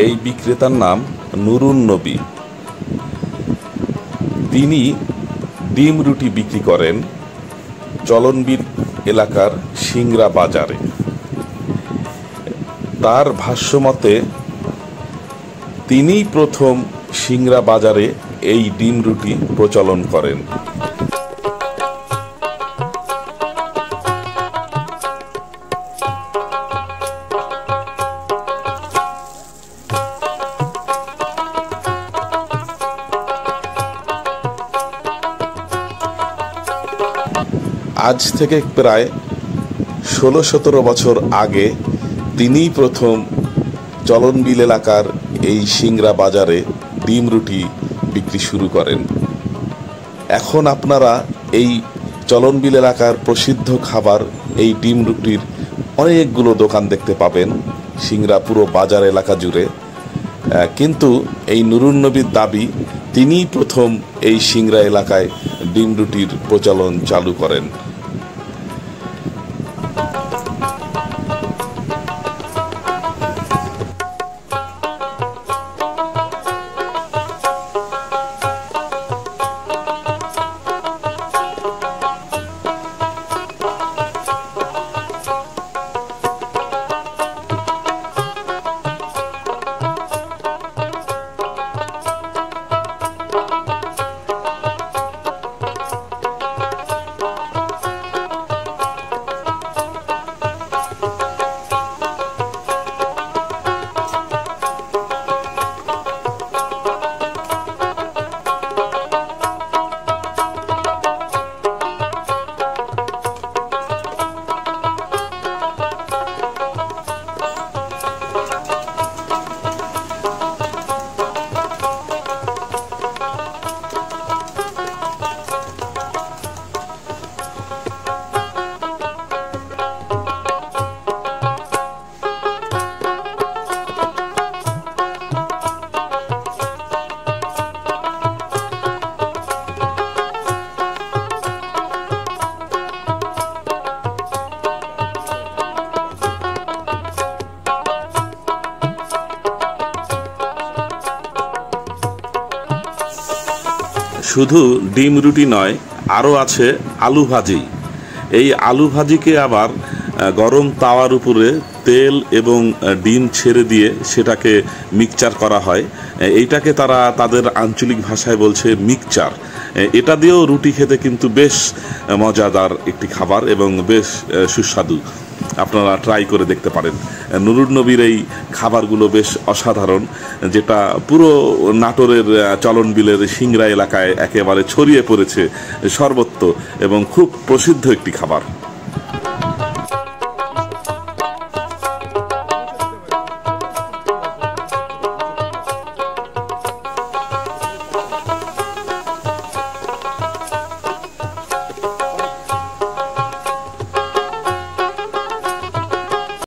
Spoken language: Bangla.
এই বিক্রেতার নাম নুরুন নবী। তিনি ডিম রুটি বিক্রি করেন চলনবিল এলাকার সিংড়া বাজারে। তার ভাষ্যমতে তিনিই প্রথম সিংড়া বাজারে এই ডিম রুটি প্রচলন করেন। আজ থেকে প্রায় 16-17 বছর আগে তিনিই প্রথম চলনবিল এলাকার এই সিংড়া বাজারে ডিম রুটি বিক্রি শুরু করেন। এখন আপনারা এই চলনবিল এলাকার প্রসিদ্ধ খাবার এই ডিম রুটির অনেকগুলো দোকান দেখতে পাবেন সিংড়া পুরো বাজার এলাকা জুড়ে। কিন্তু এই নুরুন নবীর দাবি তিনিই প্রথম এই সিংড়া এলাকায় ডিম রুটির প্রচলন চালু করেন। শুধু ডিম রুটি নয়, আরও আছে আলু ভাজি। এই আলু ভাজিকে আবার গরম তাওয়ার উপরে তেল এবং ডিম ছেড়ে দিয়ে সেটাকে মিক্সচার করা হয়। এইটাকে তারা তাদের আঞ্চলিক ভাষায় বলছে মিক্সচার। এটা দিয়েও রুটি খেতে কিন্তু বেশ মজাদার একটি খাবার এবং বেশ সুস্বাদু। আপনারা ট্রাই করে দেখতে পারেন। নুরুন নবীর এই খাবারগুলো বেশ অসাধারণ, যেটা পুরো নাটোরের চলনবিলের সিংড়া এলাকায় একেবারে ছড়িয়ে পড়েছে সর্বত্র এবং খুব প্রসিদ্ধ একটি খাবার।